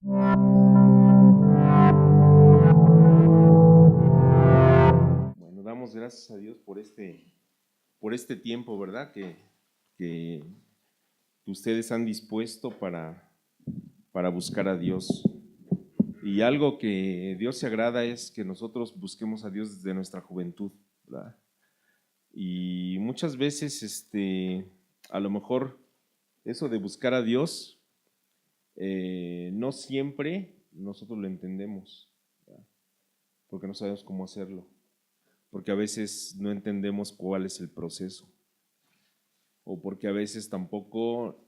Bueno, damos gracias a Dios por este tiempo, ¿verdad? Que ustedes han dispuesto para buscar a Dios. Y algo que Dios se agrada es que nosotros busquemos a Dios desde nuestra juventud, ¿verdad? Y muchas veces, a lo mejor eso de buscar a Dios, no siempre nosotros lo entendemos, ¿verdad? Porque no sabemos cómo hacerlo, porque a veces no entendemos cuál es el proceso, o porque a veces tampoco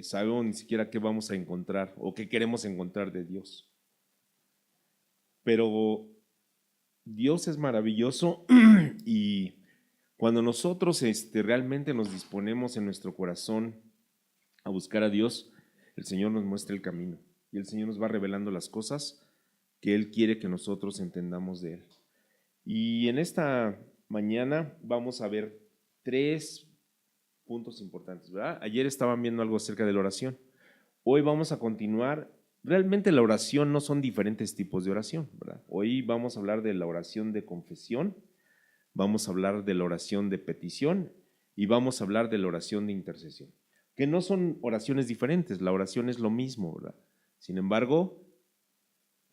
sabemos ni siquiera qué vamos a encontrar o qué queremos encontrar de Dios. Pero Dios es maravilloso y cuando nosotros realmente nos disponemos en nuestro corazón a buscar a Dios, el Señor nos muestra el camino y el Señor nos va revelando las cosas que Él quiere que nosotros entendamos de Él. Y en esta mañana vamos a ver 3 puntos importantes, ¿verdad? Ayer estaban viendo algo acerca de la oración. Hoy vamos a continuar. Realmente la oración no son diferentes tipos de oración, ¿verdad? Hoy vamos a hablar de la oración de confesión, vamos a hablar de la oración de petición y vamos a hablar de la oración de intercesión, que no son oraciones diferentes, la oración es lo mismo, ¿verdad? Sin embargo,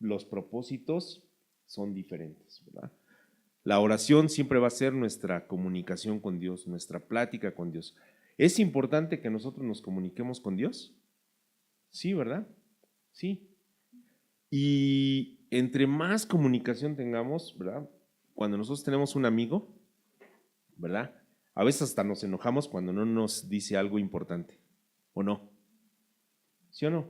los propósitos son diferentes, ¿verdad? La oración siempre va a ser nuestra comunicación con Dios, nuestra plática con Dios. ¿Es importante que nosotros nos comuniquemos con Dios? Sí, ¿verdad? Sí. Y entre más comunicación tengamos, ¿verdad? Cuando nosotros tenemos un amigo, ¿verdad? A veces hasta nos enojamos cuando no nos dice algo importante, ¿o no? ¿Sí o no?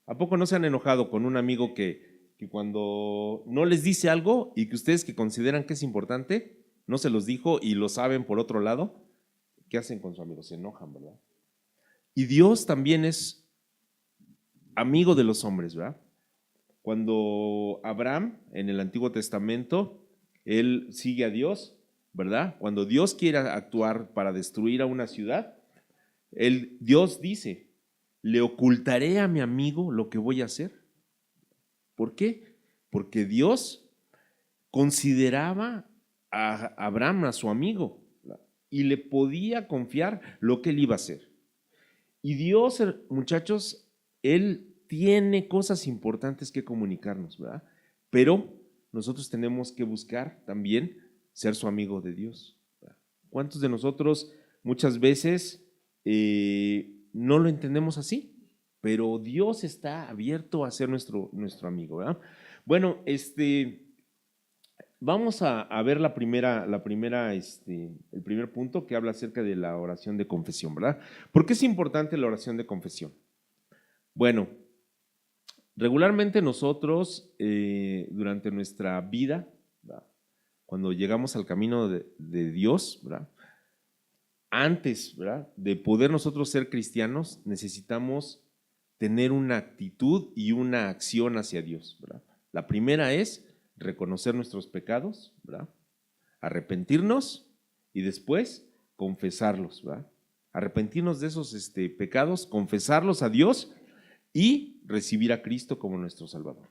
¿A poco no se han enojado con un amigo que cuando no les dice algo y que ustedes que consideran que es importante, no se los dijo y lo saben por otro lado? ¿Qué hacen con su amigo? Se enojan, ¿verdad? Y Dios también es amigo de los hombres, ¿verdad? Cuando Abraham en el Antiguo Testamento, él sigue a Dios, ¿verdad? Cuando Dios quiere actuar para destruir a una ciudad, Dios dice, le ocultaré a mi amigo lo que voy a hacer. ¿Por qué? Porque Dios consideraba a Abraham a su amigo y le podía confiar lo que él iba a hacer. Y Dios, muchachos, Él tiene cosas importantes que comunicarnos, ¿verdad? Pero nosotros tenemos que buscar también ser su amigo de Dios, ¿verdad? ¿Cuántos de nosotros muchas veces no lo entendemos así? Pero Dios está abierto a ser nuestro amigo, ¿verdad? Bueno, vamos a ver el primer punto que habla acerca de la oración de confesión, ¿verdad? ¿Por qué es importante la oración de confesión? Bueno, regularmente nosotros durante nuestra vida, ¿verdad? Cuando llegamos al camino de Dios, ¿verdad? Antes, ¿verdad? De poder nosotros ser cristianos, necesitamos tener una actitud y una acción hacia Dios, ¿verdad? La primera es reconocer nuestros pecados, ¿verdad? Arrepentirnos y después confesarlos, ¿verdad? Arrepentirnos de esos pecados, confesarlos a Dios y recibir a Cristo como nuestro Salvador.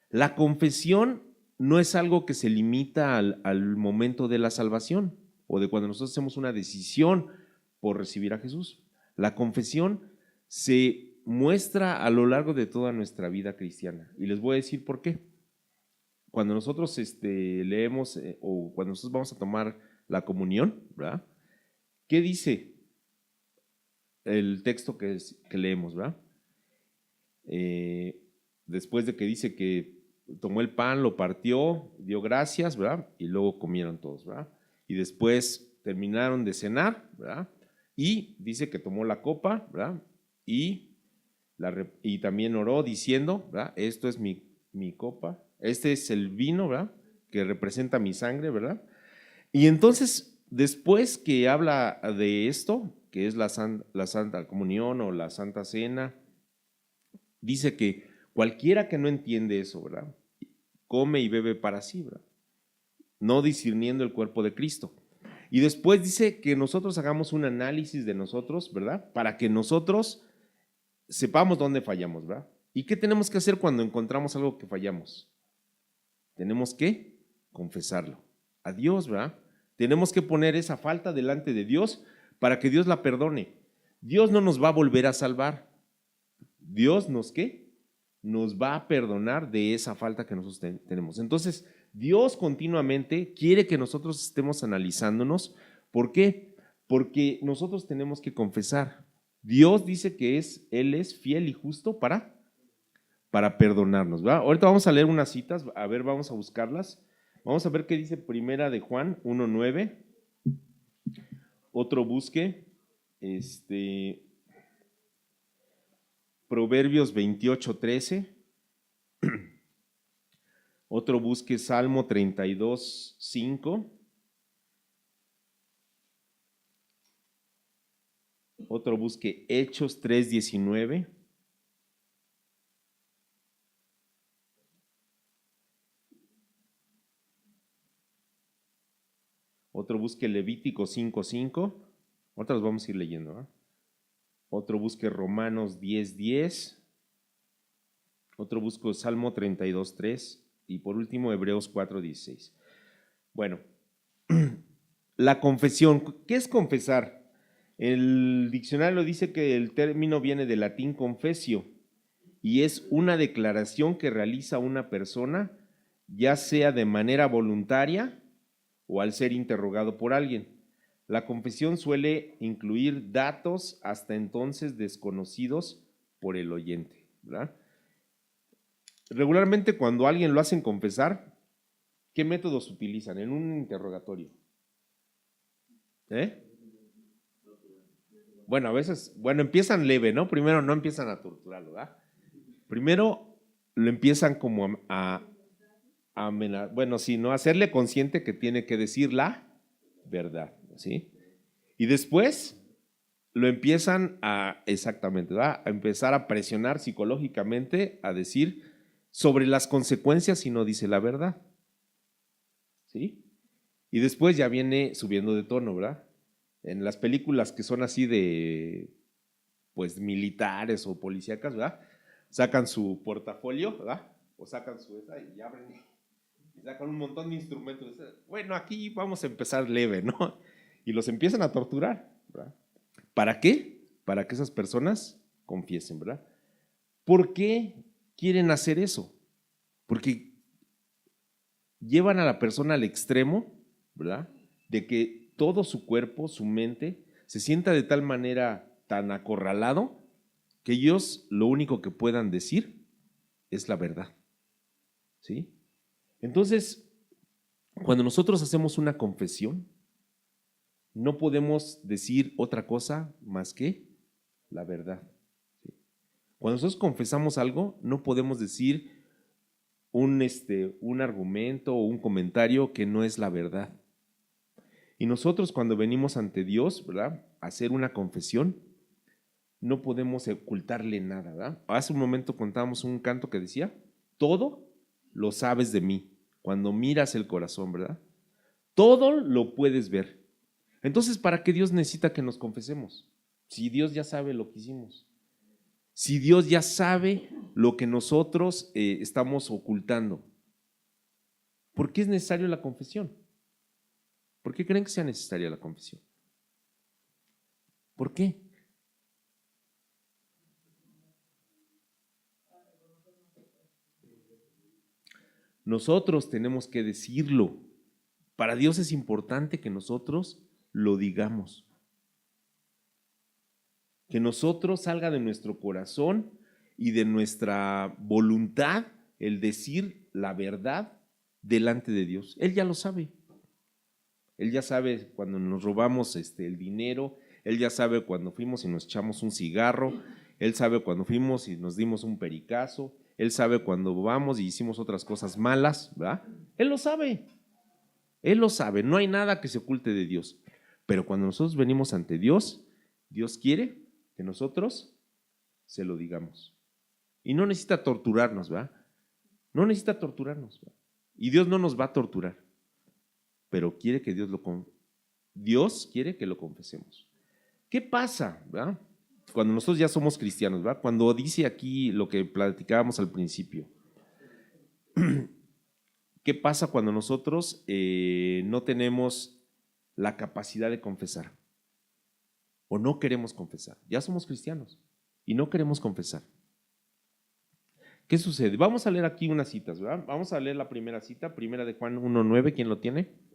La confesión no es algo que se limita al momento de la salvación o de cuando nosotros hacemos una decisión por recibir a Jesús. La confesión se muestra a lo largo de toda nuestra vida cristiana y les voy a decir por qué. Cuando nosotros leemos o cuando nosotros vamos a tomar la comunión, ¿verdad? ¿Qué dice el texto que leemos, ¿verdad? Después de que dice que tomó el pan, lo partió, dio gracias, ¿verdad? Y luego comieron todos, ¿verdad? Y después terminaron de cenar, ¿verdad? Y dice que tomó la copa, ¿verdad? Y también oró diciendo, ¿verdad? Esto es mi copa, este es el vino, ¿verdad? Que representa mi sangre, ¿verdad? Y entonces, después que habla de esto, que es la Santa Comunión o la Santa Cena, dice que cualquiera que no entiende eso, ¿verdad? Come y bebe para sí, ¿verdad? No discerniendo el cuerpo de Cristo. Y después dice que nosotros hagamos un análisis de nosotros, ¿verdad? Para que nosotros sepamos dónde fallamos, ¿verdad? ¿Y qué tenemos que hacer cuando encontramos algo que fallamos? Tenemos que confesarlo a Dios, ¿verdad? Tenemos que poner esa falta delante de Dios para que Dios la perdone. Dios no nos va a volver a salvar. Dios nos, ¿qué? Nos va a perdonar de esa falta que nosotros tenemos. Entonces, Dios continuamente quiere que nosotros estemos analizándonos. ¿Por qué? Porque nosotros tenemos que confesar. Dios dice que Él es fiel y justo para perdonarnos, ¿verdad? Ahorita vamos a leer unas citas, a ver, vamos a buscarlas. Vamos a ver qué dice Primera de Juan 1:9. Otro busque, Proverbios 28:13. Otro busque Salmo 32:5. Otro busque Hechos 3:19. Otro busque Levítico 5:5. Otros vamos a ir leyendo, ¿eh? Otro busque Romanos 10:10. Otro busque Salmo 32:3. Y por último Hebreos 4:16. Bueno, la confesión. ¿Qué es confesar? El diccionario dice que el término viene del latín confessio y es una declaración que realiza una persona, ya sea de manera voluntaria o al ser interrogado por alguien. La confesión suele incluir datos hasta entonces desconocidos por el oyente, ¿verdad? Regularmente cuando a alguien lo hacen confesar, ¿qué métodos utilizan en un interrogatorio? Bueno, a veces, empiezan leve, ¿no? Primero no empiezan a torturarlo, ¿verdad? Primero lo empiezan como bueno, sí, ¿no? Hacerle consciente que tiene que decir la verdad, ¿sí? Y después lo empiezan exactamente, ¿verdad? A empezar a presionar psicológicamente, a decir sobre las consecuencias si no dice la verdad, ¿sí? Y después ya viene subiendo de tono, ¿verdad? En las películas que son así de, pues, militares o policíacas, ¿verdad? Sacan su portafolio, ¿verdad? O sacan su esa y abren y sacan un montón de instrumentos. Bueno, aquí vamos a empezar leve, ¿no? Y los empiezan a torturar, ¿verdad? ¿Para qué? Para que esas personas confiesen, ¿verdad? ¿Por qué quieren hacer eso? Porque llevan a la persona al extremo, ¿verdad? De que todo su cuerpo, su mente, se sienta de tal manera tan acorralado que ellos lo único que puedan decir es la verdad, ¿sí? Entonces, cuando nosotros hacemos una confesión, no podemos decir otra cosa más que la verdad, ¿sí? Cuando nosotros confesamos algo, no podemos decir un argumento o un comentario que no es la verdad. Y nosotros cuando venimos ante Dios, ¿verdad? A hacer una confesión, no podemos ocultarle nada, ¿verdad? Hace un momento contábamos un canto que decía, todo lo sabes de mí, cuando miras el corazón, ¿verdad? Todo lo puedes ver. Entonces, ¿para qué Dios necesita que nos confesemos? Si Dios ya sabe lo que hicimos. Si Dios ya sabe lo que nosotros estamos ocultando. ¿Por qué es necesario la confesión? ¿Por qué creen que sea necesaria la confesión? ¿Por qué? Nosotros tenemos que decirlo. Para Dios es importante que nosotros lo digamos. Que nosotros salga de nuestro corazón y de nuestra voluntad el decir la verdad delante de Dios. Él ya lo sabe. Él ya sabe cuando nos robamos el dinero, Él ya sabe cuando fuimos y nos echamos un cigarro, Él sabe cuando fuimos y nos dimos un pericazo, Él sabe cuando vamos y hicimos otras cosas malas, ¿verdad? Él lo sabe, no hay nada que se oculte de Dios. Pero cuando nosotros venimos ante Dios, Dios quiere que nosotros se lo digamos. Y no necesita torturarnos, ¿verdad? No necesita torturarnos, ¿verdad? Y Dios no nos va a torturar, pero quiere que Dios quiere que lo confesemos. ¿Qué pasa, ¿verdad? cuando nosotros ya somos cristianos, ¿verdad? Cuando dice aquí lo que platicábamos al principio, ¿qué pasa cuando nosotros no tenemos la capacidad de confesar? O no queremos confesar. Ya somos cristianos y no queremos confesar. ¿Qué sucede? Vamos a leer aquí unas citas, ¿verdad? Vamos a leer la primera cita, primera de Juan 1:9, ¿quién lo tiene?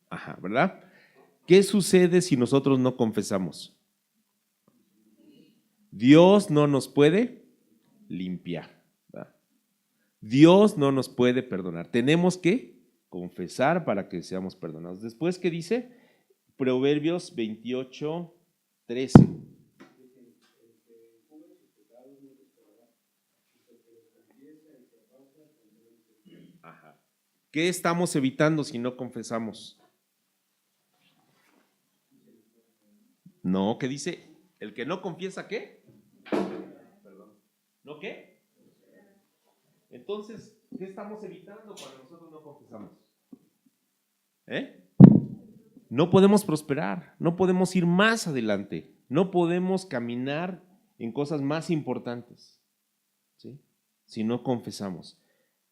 Ajá, ¿verdad? ¿Qué sucede si nosotros no confesamos? Dios no nos puede limpiar, ¿verdad? Dios no nos puede perdonar. Tenemos que confesar para que seamos perdonados. Después, ¿qué dice? Proverbios 28:13. Ajá. ¿Qué estamos evitando si no confesamos? No, ¿qué dice? El que no confiesa, ¿qué? Perdón. ¿No qué? Entonces, ¿qué estamos evitando cuando nosotros no confesamos? No podemos prosperar, no podemos ir más adelante, no podemos caminar en cosas más importantes, ¿sí? Si no confesamos.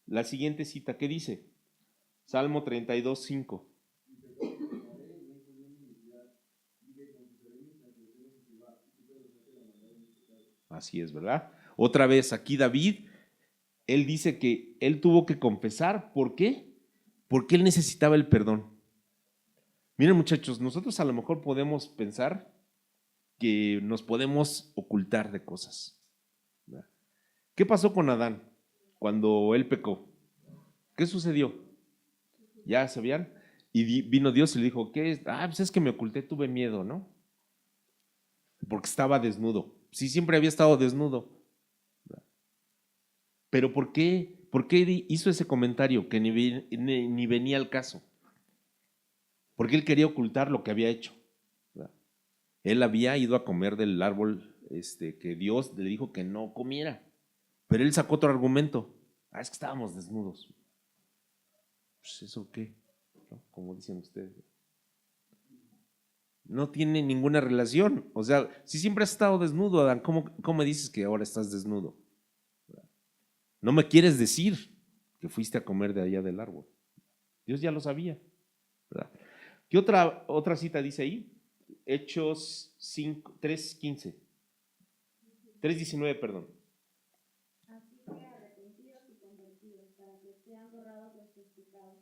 La siguiente cita, ¿qué dice? Salmo 32:5. Así es, ¿verdad? Otra vez, aquí David, él dice que él tuvo que confesar. ¿Por qué? Porque él necesitaba el perdón. Miren, muchachos, nosotros a lo mejor podemos pensar que nos podemos ocultar de cosas, ¿verdad? ¿Qué pasó con Adán cuando él pecó? ¿Qué sucedió? ¿Ya sabían? Y vino Dios y le dijo, ¿qué es? Pues es que me oculté, tuve miedo, ¿no? Porque estaba desnudo. Sí, siempre había estado desnudo. Pero ¿por qué? ¿Por qué hizo ese comentario que ni venía al caso? Porque él quería ocultar lo que había hecho, ¿verdad? Él había ido a comer del árbol que Dios le dijo que no comiera. Pero él sacó otro argumento. Es que estábamos desnudos. Pues ¿eso qué? ¿No? Como dicen ustedes. No tiene ninguna relación. O sea, si siempre has estado desnudo, Adán, ¿cómo me dices que ahora estás desnudo? No me quieres decir que fuiste a comer de allá del árbol. Dios ya lo sabía, ¿verdad? ¿Qué otra cita dice ahí? Hechos 3:15. 3:19, perdón. Así que arrepentidos y convertidos, para que sean borrados vuestros pecados,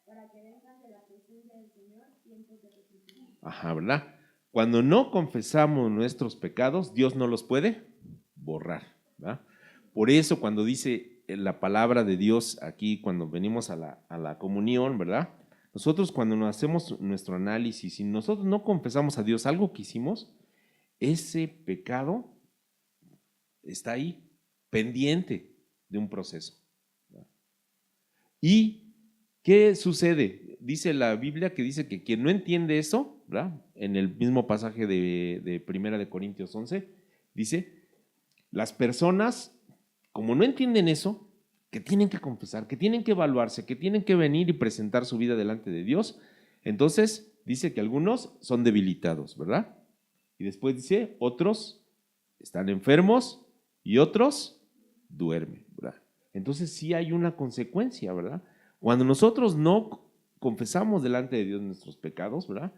para que vengan de la presencia del Señor tiempos de refrigerio. Ajá, ¿verdad? Cuando no confesamos nuestros pecados, Dios no los puede borrar, ¿verdad? Por eso cuando dice la palabra de Dios aquí, cuando venimos a la comunión, ¿verdad? Nosotros cuando nos hacemos nuestro análisis y nosotros no confesamos a Dios algo que hicimos, ese pecado está ahí, pendiente de un proceso, ¿verdad? ¿Y qué sucede? Dice la Biblia que dice que quien no entiende eso, ¿verdad? En el mismo pasaje de Primera de Corintios 11, dice, las personas, como no entienden eso, que tienen que confesar, que tienen que evaluarse, que tienen que venir y presentar su vida delante de Dios, entonces dice que algunos son debilitados, ¿verdad? Y después dice, otros están enfermos y otros duermen, ¿verdad? Entonces sí hay una consecuencia, ¿verdad? Cuando nosotros no confesamos delante de Dios nuestros pecados, ¿verdad?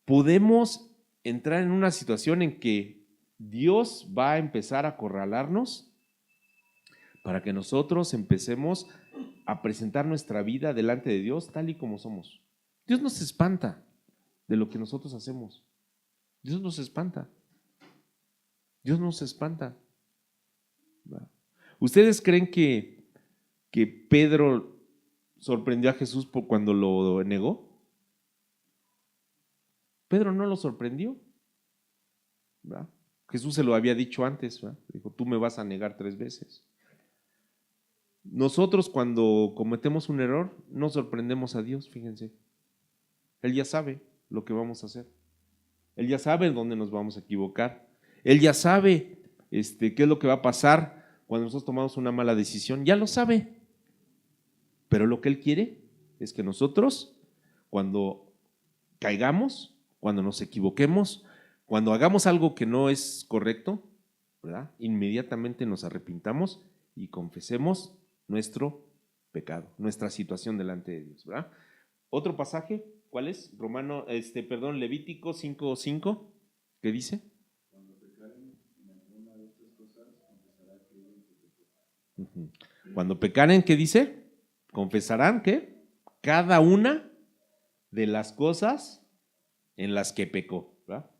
Podemos entrar en una situación en que Dios va a empezar a acorralarnos para que nosotros empecemos a presentar nuestra vida delante de Dios tal y como somos. Dios nos espanta de lo que nosotros hacemos. Dios nos espanta. Dios nos espanta. ¿Ustedes creen que Pedro sorprendió a Jesús por cuando lo negó? Pedro no lo sorprendió, ¿verdad? Jesús se lo había dicho antes, ¿verdad? Dijo, tú me vas a negar 3 veces. Nosotros cuando cometemos un error no sorprendemos a Dios, fíjense. Él ya sabe lo que vamos a hacer. Él ya sabe dónde nos vamos a equivocar. Él ya sabe qué es lo que va a pasar cuando nosotros tomamos una mala decisión. Ya lo sabe. Pero lo que Él quiere es que nosotros, cuando caigamos, cuando nos equivoquemos, cuando hagamos algo que no es correcto, ¿verdad? Inmediatamente nos arrepintamos y confesemos nuestro pecado, nuestra situación delante de Dios, ¿verdad? Otro pasaje, ¿cuál es? Levítico 5:5, ¿qué dice? Ujú. Cuando pecaren, ¿qué dice? Confesarán que cada una de las cosas en las que pecó, ¿verdad?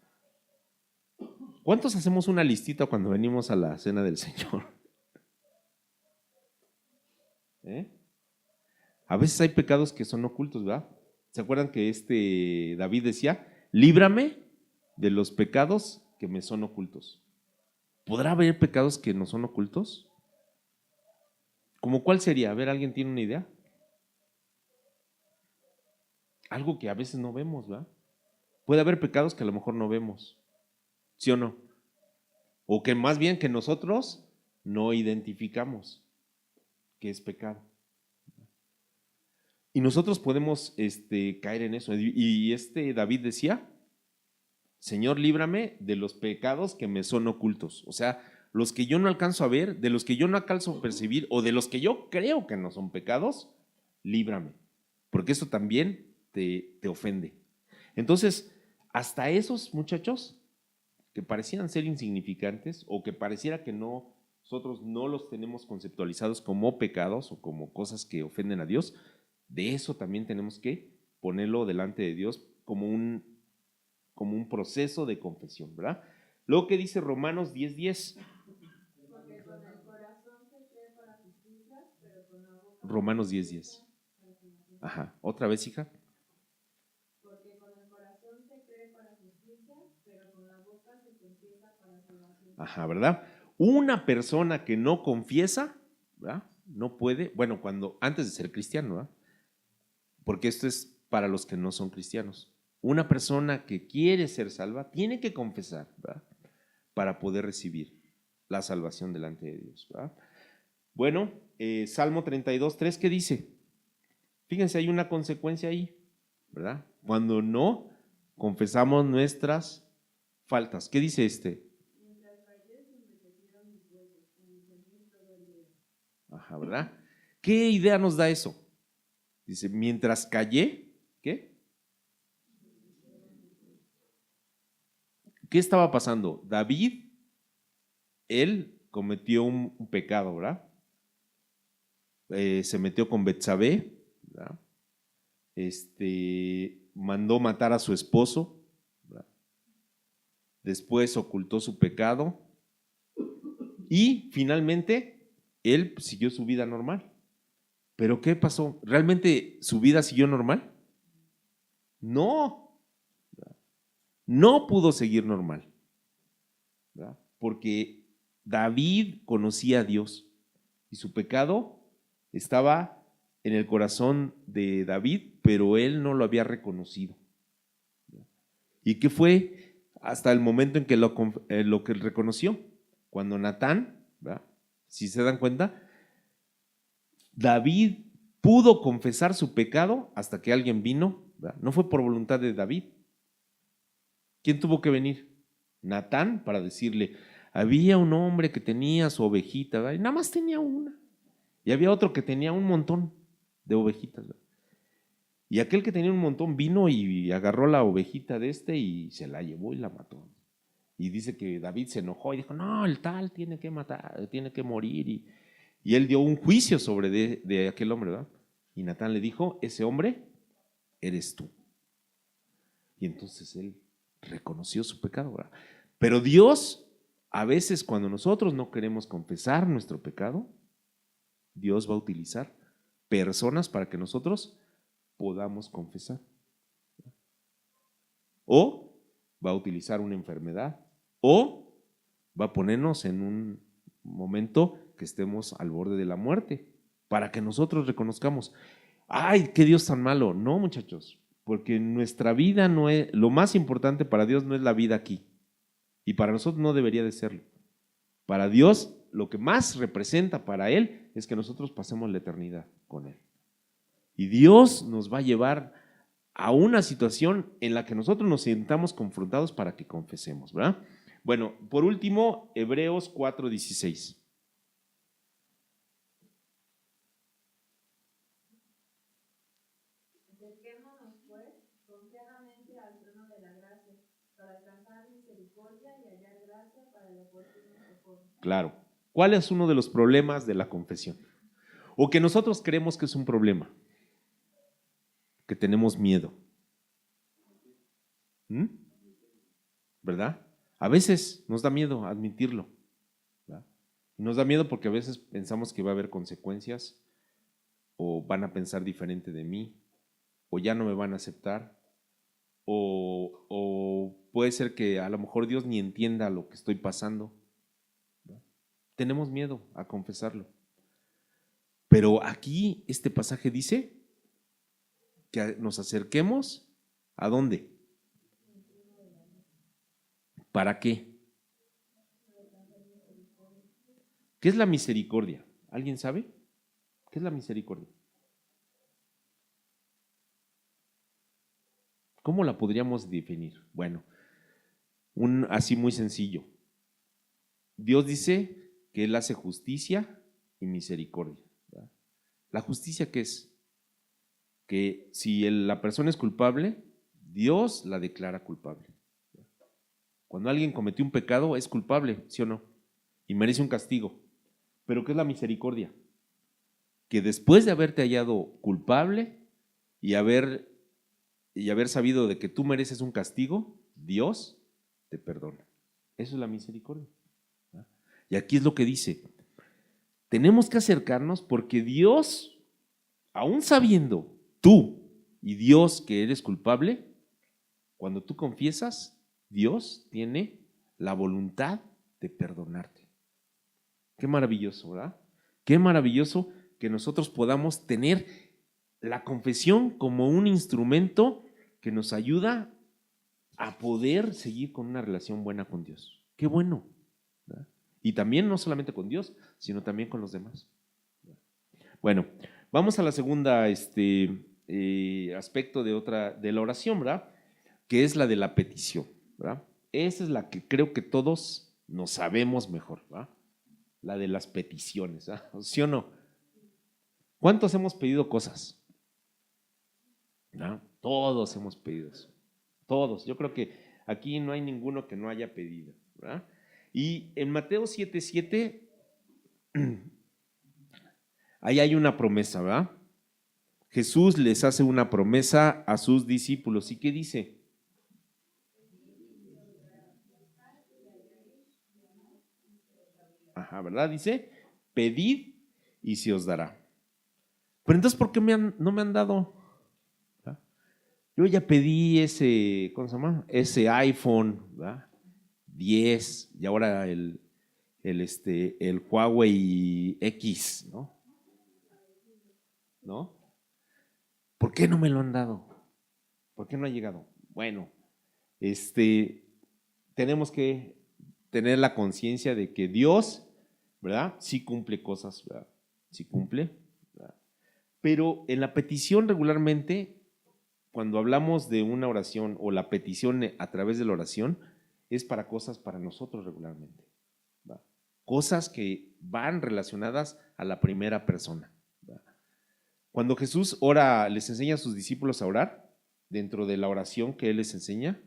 ¿Cuántos hacemos una listita cuando venimos a la cena del Señor? ¿Eh? A veces hay pecados que son ocultos, ¿verdad? ¿Se acuerdan que David decía, líbrame de los pecados que me son ocultos? ¿Podrá haber pecados que no son ocultos? ¿Cómo cuál sería? A ver, ¿alguien tiene una idea? Algo que a veces no vemos, ¿verdad? Puede haber pecados que a lo mejor no vemos, ¿sí o no? O que más bien que nosotros no identificamos que es pecado. Y nosotros podemos caer en eso. Y David decía, Señor, líbrame de los pecados que me son ocultos. O sea, los que yo no alcanzo a ver, de los que yo no alcanzo a percibir, o de los que yo creo que no son pecados, líbrame. Porque eso también te ofende. Entonces, hasta esos muchachos que parecían ser insignificantes o que pareciera que nosotros no los tenemos conceptualizados como pecados o como cosas que ofenden a Dios, de eso también tenemos que ponerlo delante de Dios como un proceso de confesión, ¿verdad? Luego que dice Romanos 10:10. Porque con el corazón se cree para justicia, pero con la boca Romanos 10:10. Ajá, otra vez, hija. Porque con el corazón se cree para justicia, pero con la boca se confiesa para salvación. Ajá, ¿verdad? Una persona que no confiesa, ¿verdad? No puede, bueno, antes de ser cristiano, ¿verdad? Porque esto es para los que no son cristianos. Una persona que quiere ser salva tiene que confesar, ¿verdad? Para poder recibir la salvación delante de Dios, ¿verdad? Bueno, Salmo 32:3, ¿qué dice? Fíjense, hay una consecuencia ahí, ¿verdad? Cuando no confesamos nuestras faltas. ¿Qué dice Mientras callé, se envejecieron mis huesos, en mi gemir todo el día. Ajá, ¿verdad? ¿Qué idea nos da eso? Dice, mientras callé, ¿qué? ¿Qué estaba pasando? David, él cometió un pecado, ¿verdad? Se metió con Betsabé, ¿verdad? Mandó matar a su esposo, ¿verdad? Después ocultó su pecado y finalmente él siguió su vida normal. ¿Pero qué pasó? ¿Realmente su vida siguió normal? No, no pudo seguir normal, ¿verdad? Porque David conocía a Dios y su pecado estaba en el corazón de David, pero él no lo había reconocido. ¿Y qué fue hasta el momento en que lo que reconoció? Cuando Natán, ¿verdad? Si se dan cuenta, David pudo confesar su pecado hasta que alguien vino, ¿verdad? No fue por voluntad de David. ¿Quién tuvo que venir? Natán, para decirle, había un hombre que tenía su ovejita, ¿verdad? Y nada más tenía una. Y había otro que tenía un montón de ovejitas, ¿verdad? Y aquel que tenía un montón vino y agarró la ovejita de y se la llevó y la mató. Y dice que David se enojó y dijo, no, el tal tiene que matar, tiene que morir. Y él dio un juicio sobre de aquel hombre, ¿verdad? Y Natán le dijo, ese hombre eres tú. Y entonces él reconoció su pecado, ¿verdad? Pero Dios, a veces cuando nosotros no queremos confesar nuestro pecado, Dios va a utilizar personas para que nosotros podamos confesar. O va a utilizar una enfermedad, o va a ponernos en un momento que estemos al borde de la muerte, para que nosotros reconozcamos, ay, qué Dios tan malo. No, muchachos, porque nuestra vida no es, lo más importante para Dios no es la vida aquí, y para nosotros no debería de serlo. Para Dios, lo que más representa para Él es que nosotros pasemos la eternidad con Él. Y Dios nos va a llevar a una situación en la que nosotros nos sintamos confrontados para que confesemos, ¿verdad? Bueno, por último, Hebreos 4:16. Acerquémonos, pues, confiadamente al trono de la gracia, para alcanzar misericordia y hallar gracia para el oportuno socorro. Claro. ¿Cuál es uno de los problemas de la confesión? O que nosotros creemos que es un problema, que tenemos miedo. ¿Mm? ¿Verdad? A veces nos da miedo admitirlo, ¿verdad? Nos da miedo porque a veces pensamos que va a haber consecuencias, o van a pensar diferente de mí, o ya no me van a aceptar, o puede ser que a lo mejor Dios ni entienda lo que estoy pasando, ¿verdad? Tenemos miedo a confesarlo. Pero aquí este pasaje dice que nos acerquemos, ¿a dónde? ¿Para qué? ¿Qué es la misericordia? ¿Alguien sabe? ¿Qué es la misericordia? ¿Cómo la podríamos definir? Bueno, así muy sencillo. Dios dice que Él hace justicia y misericordia, ¿verdad? ¿La justicia qué es? Que si la persona es culpable, Dios la declara culpable. Cuando alguien cometió un pecado, es culpable, ¿sí o no? Y merece un castigo. ¿Pero qué es la misericordia? Que después de haberte hallado culpable y haber sabido de que tú mereces un castigo, Dios te perdona. Eso es la misericordia. Y aquí es lo que dice, tenemos que acercarnos porque Dios, aún sabiendo tú y Dios que eres culpable, cuando tú confiesas, Dios tiene la voluntad de perdonarte. Qué maravilloso, ¿verdad? Qué maravilloso que nosotros podamos tener la confesión como un instrumento que nos ayuda a poder seguir con una relación buena con Dios. Qué bueno, ¿verdad? Y también no solamente con Dios, sino también con los demás. Bueno, vamos a la segunda aspecto de la oración, ¿verdad? Que es la de la petición, ¿verdad? Esa es la que creo que todos nos sabemos mejor, ¿verdad? La de las peticiones, ¿verdad? ¿Sí o no? ¿Cuántos hemos pedido cosas? ¿No? Todos hemos pedido eso. Todos. Yo creo que aquí no hay ninguno que no haya pedido, ¿verdad? Y en Mateo 7:7, ahí hay una promesa, ¿verdad? Jesús les hace una promesa a sus discípulos. ¿Y qué dice? Ajá, ¿verdad? Dice, pedid y se os dará. Pero entonces, ¿por qué no me han dado? ¿Verdad? Yo ya pedí ese, ¿cómo se llama? Ese iPhone, ¿verdad? 10 y ahora el Huawei X, ¿no? ¿No? ¿Por qué no me lo han dado? ¿Por qué no ha llegado? Bueno, tenemos que tener la conciencia de que Dios, ¿verdad? Sí cumple cosas, ¿verdad? Sí cumple, ¿verdad? Pero en la petición regularmente, cuando hablamos de una oración o la petición a través de la oración, es para cosas para nosotros regularmente, ¿verdad? Cosas que van relacionadas a la primera persona, ¿verdad? Cuando Jesús ora, les enseña a sus discípulos a orar, dentro de la oración que Él les enseña,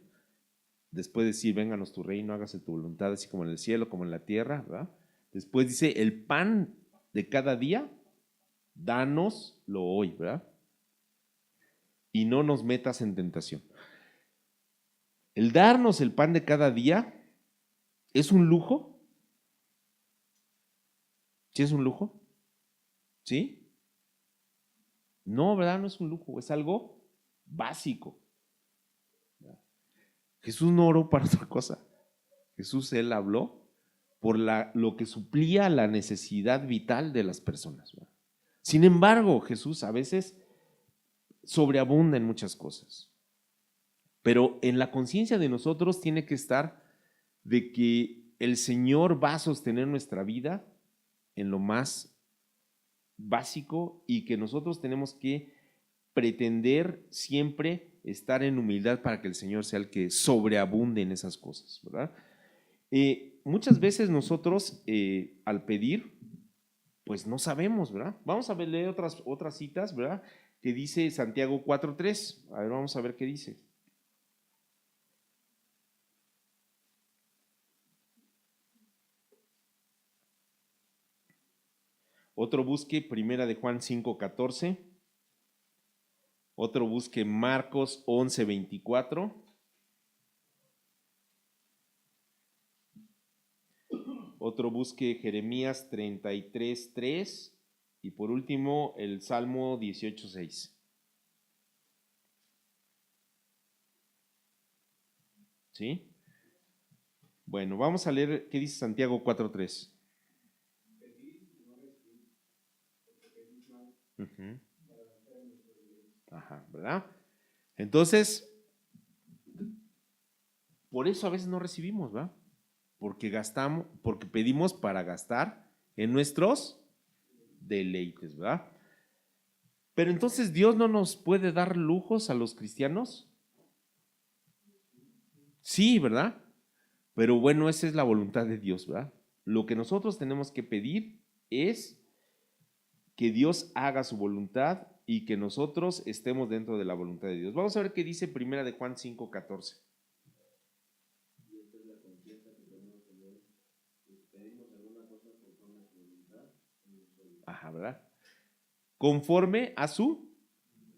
después de decir, vénganos tu reino, hágase tu voluntad, así como en el cielo, como en la tierra, ¿verdad? Después dice, el pan de cada día, dánoslo hoy, ¿verdad? Y no nos metas en tentación. El darnos el pan de cada día es un lujo. ¿Sí es un lujo? ¿Sí? No, ¿verdad? No es un lujo, es algo básico. Jesús no oró para otra cosa. Jesús, Él habló por lo que suplía la necesidad vital de las personas, ¿verdad? Sin embargo, Jesús a veces sobreabunda en muchas cosas, pero en la conciencia de nosotros tiene que estar de que el Señor va a sostener nuestra vida en lo más básico y que nosotros tenemos que pretender siempre estar en humildad para que el Señor sea el que sobreabunde en esas cosas, ¿verdad? Muchas veces nosotros al pedir, pues no sabemos, ¿verdad? Vamos a leer otras citas, ¿verdad? Que dice Santiago 4:3. A ver, vamos a ver qué dice. Otro busque Primera de Juan 5:14. Otro busque Marcos 11:24. Otro busque Jeremías 33:3. Y por último, el Salmo 18:6. ¿Sí? Bueno, vamos a leer qué dice Santiago 4:3. Uh-huh. Ajá, ¿verdad? Entonces, por eso a veces no recibimos, ¿verdad? Porque pedimos para gastar en nuestros deleites, ¿verdad? Pero entonces Dios no nos puede dar lujos a los cristianos. Sí, ¿verdad? Pero bueno, esa es la voluntad de Dios, ¿verdad? Lo que nosotros tenemos que pedir es que Dios haga su voluntad y que nosotros estemos dentro de la voluntad de Dios. Vamos a ver qué dice Primera de Juan 5:14. Ajá, ¿verdad? Conforme a su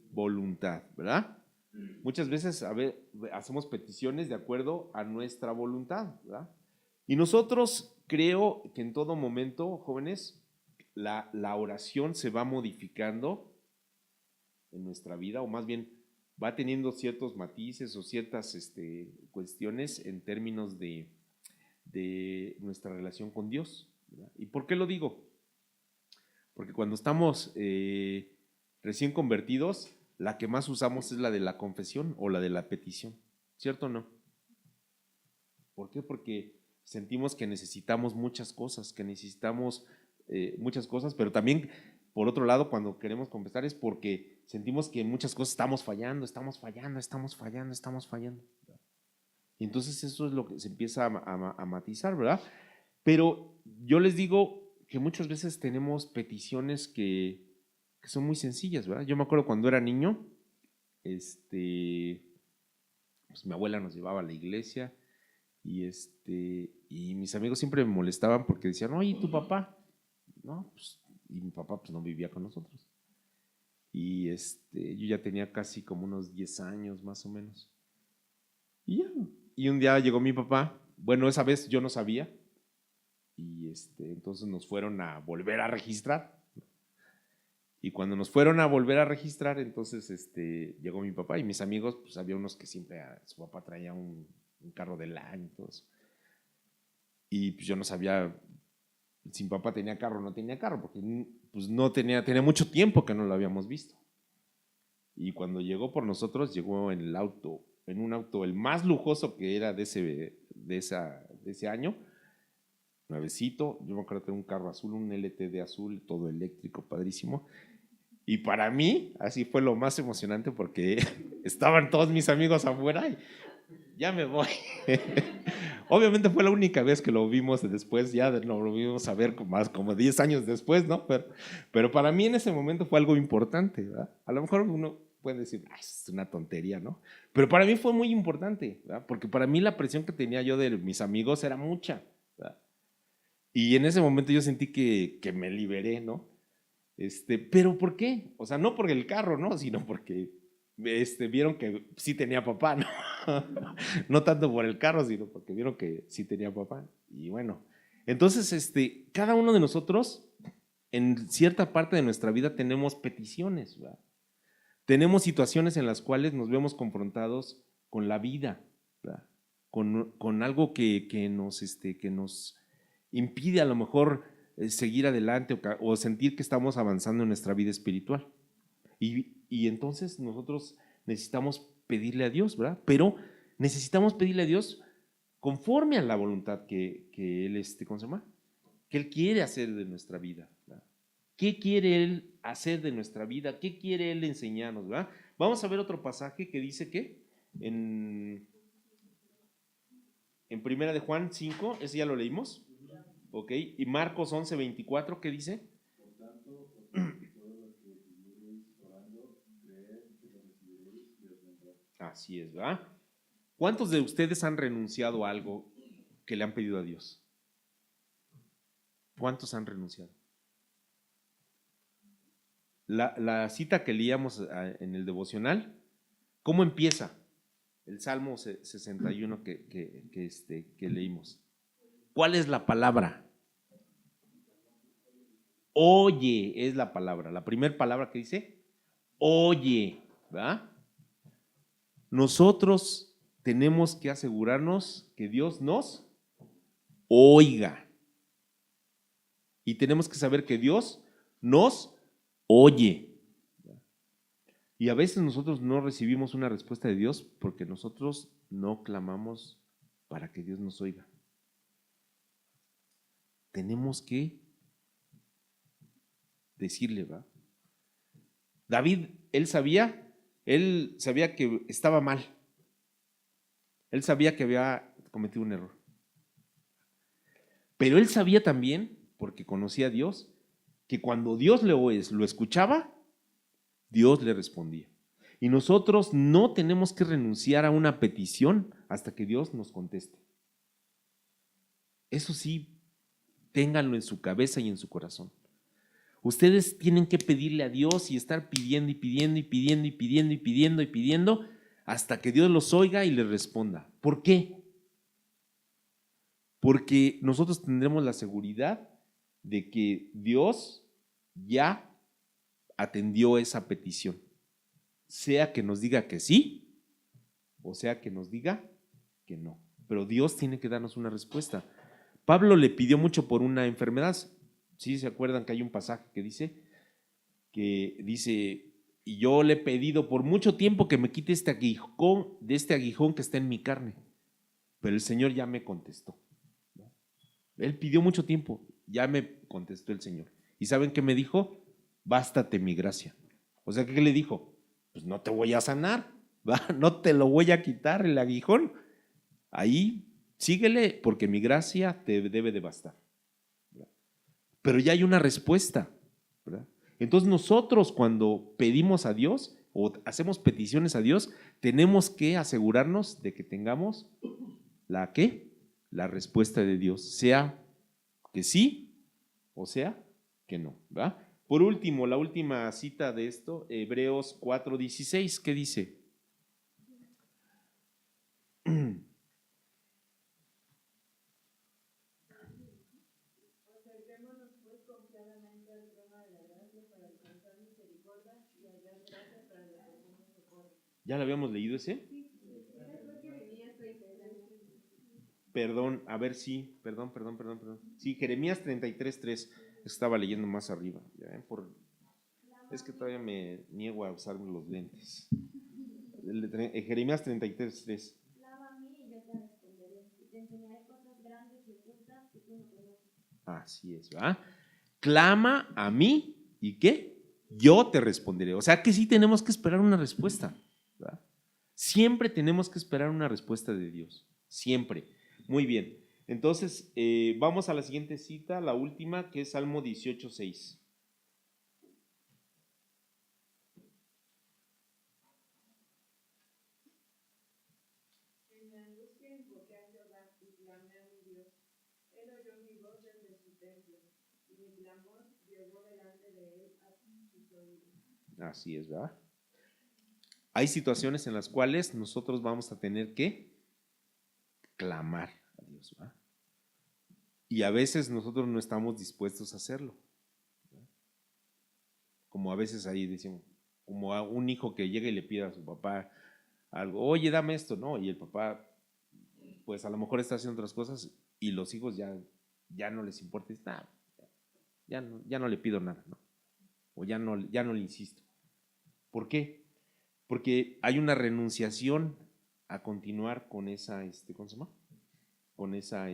voluntad, ¿verdad? Muchas veces hacemos peticiones de acuerdo a nuestra voluntad, ¿verdad? Y nosotros creo que en todo momento, jóvenes, la oración se va modificando en nuestra vida, o más bien va teniendo ciertos matices o ciertas cuestiones en términos de nuestra relación con Dios, ¿verdad? ¿Y por qué lo digo? Porque cuando estamos recién convertidos, la que más usamos es la de la confesión o la de la petición, ¿cierto o no? ¿Por qué? Porque sentimos que necesitamos muchas cosas, pero también, por otro lado, cuando queremos confesar es porque sentimos que en muchas cosas estamos fallando. Y entonces eso es lo que se empieza a matizar, ¿verdad? Pero yo les digo que muchas veces tenemos peticiones que son muy sencillas, ¿verdad? Yo me acuerdo cuando era niño, pues mi abuela nos llevaba a la iglesia y mis amigos siempre me molestaban porque decían, oye, ¿y tu papá? No, pues, y mi papá pues no vivía con nosotros. Y yo ya tenía casi como unos 10 años más o menos. Y ya, y un día llegó mi papá, bueno, esa vez yo no sabía, y entonces nos fueron a volver a registrar. Y cuando nos fueron a volver a registrar, entonces llegó mi papá y mis amigos, pues había unos que siempre su papá traía un carro del año y todo eso. Y pues yo no sabía si mi papá tenía carro o no tenía carro, porque pues no tenía mucho tiempo que no lo habíamos visto. Y cuando llegó por nosotros, llegó en un auto el más lujoso que era de ese año, nuevecito. Yo me acuerdo que era un carro azul, un LTD azul, todo eléctrico, padrísimo. Y para mí, así fue lo más emocionante porque estaban todos mis amigos afuera y ya me voy. Obviamente fue la única vez que lo vimos después, ya lo volvimos a ver como 10 años después, ¿no? Pero para mí en ese momento fue algo importante, ¿verdad? A lo mejor uno puede decir, es una tontería, ¿no? Pero para mí fue muy importante, ¿verdad? Porque para mí la presión que tenía yo de mis amigos era mucha, ¿verdad? Y en ese momento yo sentí que me liberé, ¿no? Pero ¿por qué? O sea, no por el carro, ¿no? Sino porque vieron que sí tenía papá, ¿no? No tanto por el carro, sino porque vieron que sí tenía papá. Y bueno, entonces, cada uno de nosotros, en cierta parte de nuestra vida, tenemos peticiones, ¿verdad? Tenemos situaciones en las cuales nos vemos confrontados con la vida, ¿verdad? Con algo que nos impide a lo mejor seguir adelante o sentir que estamos avanzando en nuestra vida espiritual. Y entonces nosotros necesitamos pedirle a Dios, ¿verdad? Pero necesitamos pedirle a Dios conforme a la voluntad que Él, ¿cómo se llama? Que Él quiere hacer de nuestra vida, ¿verdad? ¿Qué quiere Él hacer de nuestra vida? ¿Qué quiere Él enseñarnos? ¿Verdad? Vamos a ver otro pasaje que dice que en Primera de Juan 5, ese ya lo leímos, ¿ok? Y Marcos 11:24, ¿qué dice? Por tanto, os digo que todo lo que pidiereis orando, creed que lo recibiréis y os vendrá. Así es, ¿verdad? ¿Cuántos de ustedes han renunciado a algo que le han pedido a Dios? ¿Cuántos han renunciado? La cita que leíamos en el devocional, ¿cómo empieza? El Salmo 61 que leímos. ¿Cuál es la palabra? Oye es la palabra. La primera palabra que dice, oye, ¿verdad? Nosotros tenemos que asegurarnos que Dios nos oiga. Y tenemos que saber que Dios nos oye. Y a veces nosotros no recibimos una respuesta de Dios porque nosotros no clamamos para que Dios nos oiga. Tenemos que decirle, ¿va? David, él sabía que estaba mal. Él sabía que había cometido un error. Pero él sabía también, porque conocía a Dios, que cuando Dios lo escuchaba, Dios le respondía. Y nosotros no tenemos que renunciar a una petición hasta que Dios nos conteste. Eso sí, ténganlo en su cabeza y en su corazón. Ustedes tienen que pedirle a Dios y estar pidiendo y pidiendo y pidiendo y pidiendo y pidiendo y pidiendo hasta que Dios los oiga y les responda. ¿Por qué? Porque nosotros tendremos la seguridad de que Dios ya atendió esa petición. Sea que nos diga que sí, o sea que nos diga que no. Pero Dios tiene que darnos una respuesta. Pablo le pidió mucho por una enfermedad. ¿Sí se acuerdan que hay un pasaje que dice, y yo le he pedido por mucho tiempo que me quite este aguijón que está en mi carne? Pero el Señor ya me contestó. Él pidió mucho tiempo, ya me contestó el Señor. ¿Y saben qué me dijo? Bástate mi gracia. O sea, ¿qué le dijo? Pues no te voy a sanar, ¿va? No te lo voy a quitar el aguijón. Ahí síguele porque mi gracia te debe de bastar. ¿Verdad? Pero ya hay una respuesta, ¿verdad? Entonces nosotros cuando pedimos a Dios o hacemos peticiones a Dios, tenemos que asegurarnos de que tengamos la respuesta de Dios, sea que sí o sea que no, ¿verdad? Por último, la última cita de esto, Hebreos 4:16, ¿qué dice? Acerquémonos pues confiadamente al trono de la gracia para alcanzar misericordia y hallar gracia para el oportuno socorro. ¿Ya lo habíamos leído ese? Perdón, a ver, sí, perdón. Sí, Jeremías 33:3, estaba leyendo más arriba. ¿Ya ven? Es que todavía me niego a usar los lentes. Jeremías 33:3. Clama a mí y yo te responderé, y te enseñaré cosas grandes y ocultas que tú no conoces. Así es, ¿verdad? Clama a mí y ¿qué? Yo te responderé. O sea que sí tenemos que esperar una respuesta, ¿verdad? Siempre tenemos que esperar una respuesta de Dios, siempre. Muy bien, entonces vamos a la siguiente cita, la última, que es Salmo 18:6. En la angustia invoqué a Jehová y clamé a mi Dios. Él oyó mi voz desde su templo, y mi clamor llegó delante de él a sus oídos. Así es, ¿verdad? Hay situaciones en las cuales nosotros vamos a tener que clamar a Dios, ¿verdad? Y a veces nosotros no estamos dispuestos a hacerlo, ¿verdad? Como a veces ahí decimos, como a un hijo que llega y le pide a su papá algo, oye, dame esto, ¿no? Y el papá, pues a lo mejor está haciendo otras cosas y los hijos ya no les importa, nada, ya no le pido nada, ¿no? O ya no le insisto. ¿Por qué? Porque hay una renunciación a continuar con esa, ¿cómo se llama? Con esa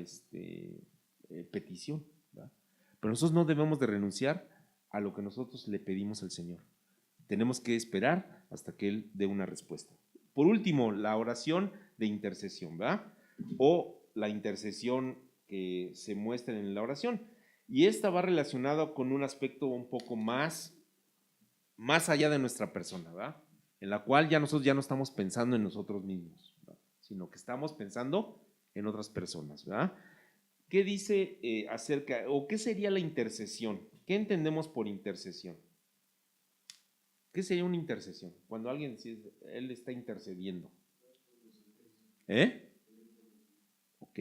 petición, ¿verdad? Pero nosotros no debemos de renunciar a lo que nosotros le pedimos al Señor. Tenemos que esperar hasta que Él dé una respuesta. Por último, la oración de intercesión, ¿verdad? O la intercesión que se muestra en la oración. Y esta va relacionada con un aspecto un poco más allá de nuestra persona, ¿verdad? En la cual ya nosotros ya no estamos pensando en nosotros mismos, ¿verdad? Sino que estamos pensando en otras personas, ¿verdad? ¿Qué dice acerca, o qué sería la intercesión? ¿Qué entendemos por intercesión? ¿Qué sería una intercesión? Cuando alguien dice, él está intercediendo. ¿Eh? Ok.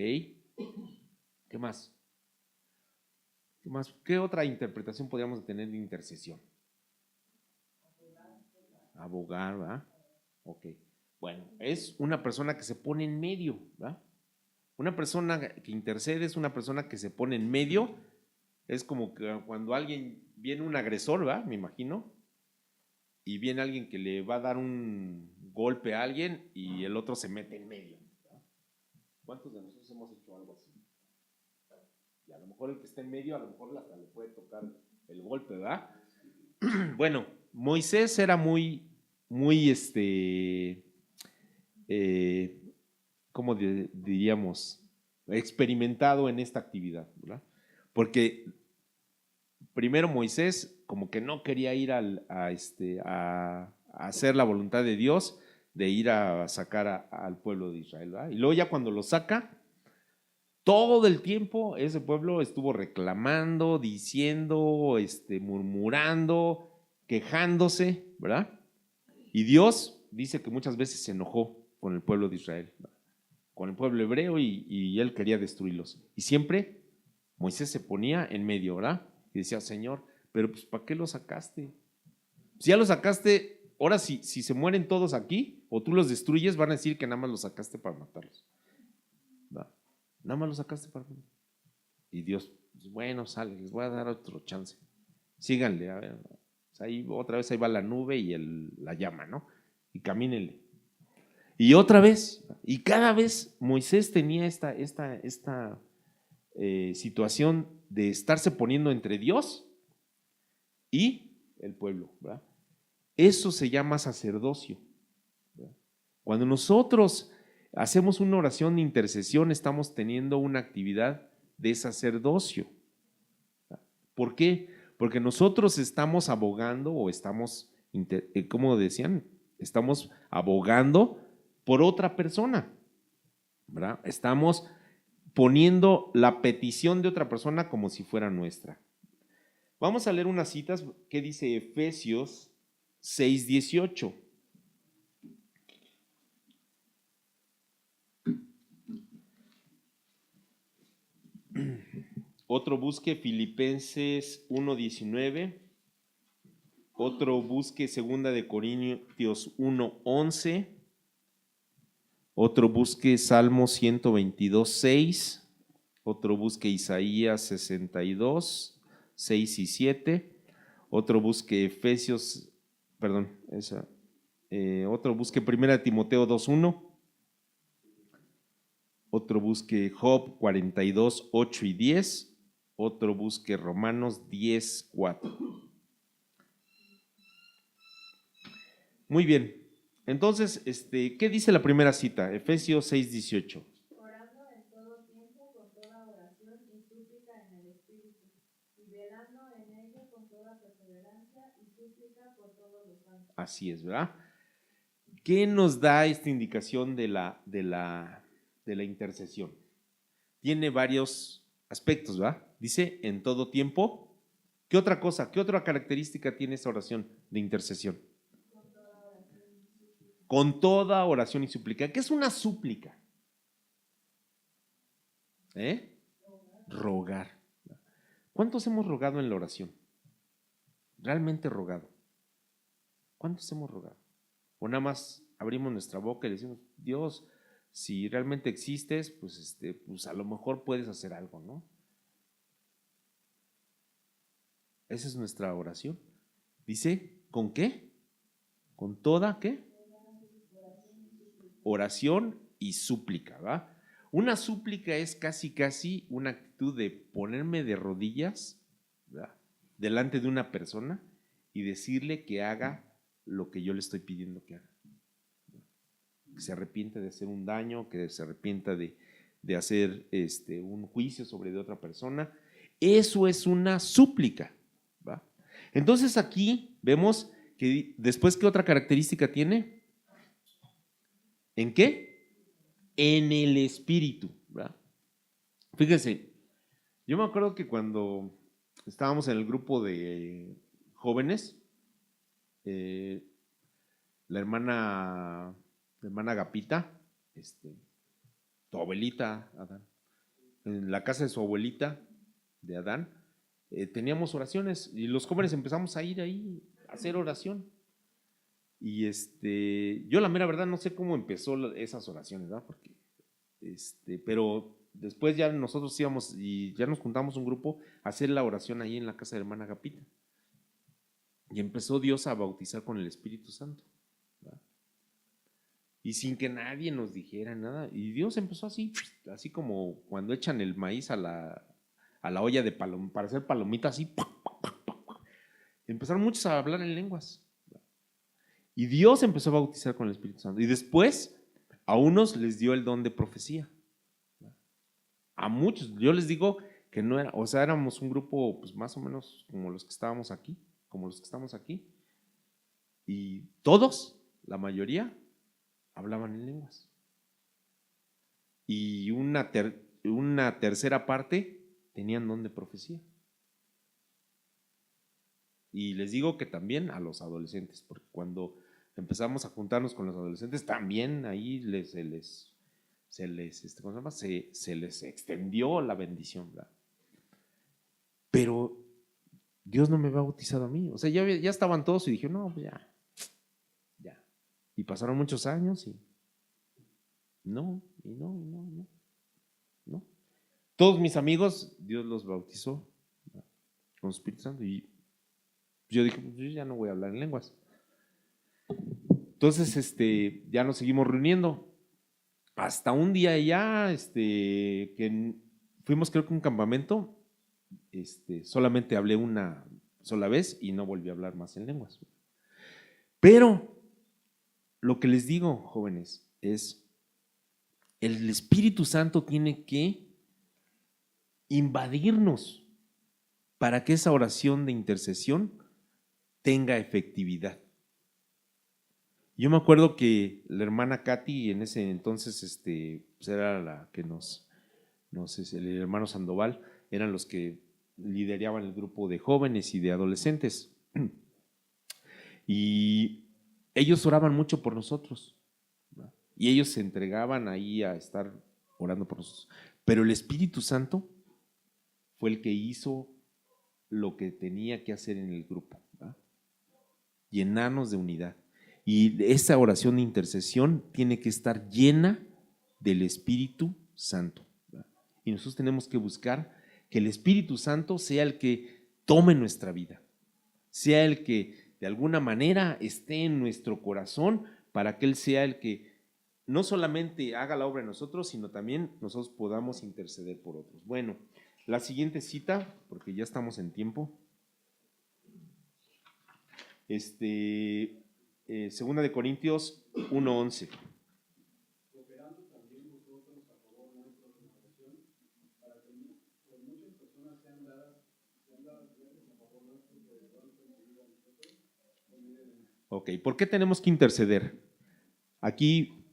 ¿Qué más? ¿Qué más? ¿Qué otra interpretación podríamos tener de intercesión? Abogar, ¿verdad? Ok. Bueno, es una persona que se pone en medio, ¿verdad? Una persona que intercede es una persona que se pone en medio. Es como que cuando alguien viene un agresor, ¿verdad? Me imagino. Y viene alguien que le va a dar un golpe a alguien y el otro se mete en medio, ¿verdad? ¿Cuántos de nosotros hemos hecho algo así? Y a lo mejor el que está en medio, a lo mejor hasta le puede tocar el golpe, ¿verdad? Bueno, Moisés era muy, ¿cómo diríamos? Experimentado en esta actividad, ¿verdad? Porque primero Moisés como que no quería ir a hacer la voluntad de Dios, de ir a sacar al pueblo de Israel, ¿verdad? Y luego ya cuando lo saca, todo el tiempo ese pueblo estuvo reclamando, diciendo, murmurando, quejándose, ¿verdad? Y Dios dice que muchas veces se enojó con el pueblo de Israel, ¿verdad? Con el pueblo hebreo y él quería destruirlos. Y siempre Moisés se ponía en medio, ¿verdad? Y decía, Señor, pero pues ¿para qué los sacaste? Si ya los sacaste, ahora si se mueren todos aquí o tú los destruyes, van a decir que nada más los sacaste para matarlos, ¿verdad? Nada más los sacaste para matarlos. Y Dios, pues, bueno, sale, les voy a dar otro chance. Síganle, a ver. Ahí, otra vez ahí va la nube y la llama, ¿no? Y camínenle. Y otra vez, y cada vez Moisés tenía esta situación de estarse poniendo entre Dios y el pueblo, ¿verdad? Eso se llama sacerdocio, ¿verdad? Cuando nosotros hacemos una oración de intercesión, estamos teniendo una actividad de sacerdocio. ¿Por qué? Porque nosotros estamos abogando o estamos, como decían, estamos abogando por otra persona, ¿verdad? Estamos poniendo la petición de otra persona como si fuera nuestra. Vamos a leer unas citas que dice Efesios 6:18. Otro busque Filipenses 1:19. Otro busque 2 Corintios 1:11. Otro busque Salmo 122:6. Otro busque Isaías 62:6 y 7. Otro busque Efesios, perdón, otro busque 1 Timoteo 2:1. Otro busque Job 42:8 y 10. Otro busque Romanos 10:4. Muy bien. Entonces, ¿qué dice la primera cita? Efesios 6:18. Orando en todo tiempo con toda oración y súplica en el Espíritu, y velando en ello con toda perseverancia y súplica por todos los santos. Así es, ¿verdad? ¿Qué nos da esta indicación de la intercesión? Tiene varios aspectos, ¿verdad? Dice en todo tiempo. ¿Qué otra cosa, qué otra característica tiene esta oración de intercesión? Con toda oración y súplica. ¿Qué es una súplica? Rogar. ¿Cuántos hemos rogado en la oración? Realmente rogado. ¿Cuántos hemos rogado? O nada más abrimos nuestra boca y decimos, Dios, si realmente existes, pues, pues a lo mejor puedes hacer algo, ¿no? Esa es nuestra oración. Dice, ¿con qué? Con toda, ¿qué? Oración y súplica, ¿va? Una súplica es casi una actitud de ponerme de rodillas, ¿verdad? delante de una persona y decirle que haga lo que yo le estoy pidiendo que haga. Que se arrepiente de hacer un daño, que se arrepienta de hacer un juicio sobre de otra persona. Eso es una súplica, ¿va? Entonces aquí vemos que después, ¿qué otra característica tiene? ¿En qué? En el espíritu, ¿verdad? Fíjense, yo me acuerdo que cuando estábamos en el grupo de jóvenes, la hermana Agapita, tu abuelita, Adán, en la casa de su abuelita, de Adán, teníamos oraciones y los jóvenes empezamos a ir ahí a hacer oración. Y yo la mera verdad no sé cómo empezó esas oraciones, ¿verdad? Porque, pero después ya nosotros íbamos y ya nos juntamos un grupo a hacer la oración ahí en la casa de la hermana Agapita. Y empezó Dios a bautizar con el Espíritu Santo, ¿verdad? Y sin que nadie nos dijera nada. Y Dios empezó así como cuando echan el maíz a la olla de para hacer palomitas, así. Empezaron muchos a hablar en lenguas. Y Dios empezó a bautizar con el Espíritu Santo. Y después a unos les dio el don de profecía. A muchos, yo les digo que no era, o sea, éramos un grupo pues más o menos como los que estábamos aquí, como los que estamos aquí. Y todos, la mayoría, hablaban en lenguas. Y una tercera parte tenían don de profecía. Y les digo que también a los adolescentes, porque cuando empezamos a juntarnos con los adolescentes, también ahí se les extendió la bendición, ¿verdad? Pero Dios no me había bautizado a mí. O sea, ya estaban todos y dije, no, pues ya. Y pasaron muchos años y no. Todos mis amigos, Dios los bautizó, ¿verdad?, con el Espíritu Santo. Y yo dije, pues yo ya no voy a hablar en lenguas. Entonces, ya nos seguimos reuniendo. Hasta un día ya, que fuimos creo que a un campamento, solamente hablé una sola vez y no volví a hablar más en lenguas. Pero lo que les digo, jóvenes, es el Espíritu Santo tiene que invadirnos para que esa oración de intercesión tenga efectividad. Yo me acuerdo que la hermana Katy en ese entonces pues era la que el hermano Sandoval eran los que lideraban el grupo de jóvenes y de adolescentes. Y ellos oraban mucho por nosotros, ¿verdad? Y ellos se entregaban ahí a estar orando por nosotros. Pero el Espíritu Santo fue el que hizo lo que tenía que hacer en el grupo, ¿verdad? Llenarnos de unidad. Y esa oración de intercesión tiene que estar llena del Espíritu Santo, ¿verdad? Y nosotros tenemos que buscar que el Espíritu Santo sea el que tome nuestra vida, sea el que de alguna manera esté en nuestro corazón para que Él sea el que no solamente haga la obra en nosotros, sino también nosotros podamos interceder por otros. Bueno, la siguiente cita, porque ya estamos en tiempo, Segunda de Corintios 1:11. Cooperando también vosotros a favor nuestro de la oración, para que por muchas personas sean dadas gracias a favor nuestro, por el don concedido a nosotros, por medio de nosotros. Ok, ¿por qué tenemos que interceder? Aquí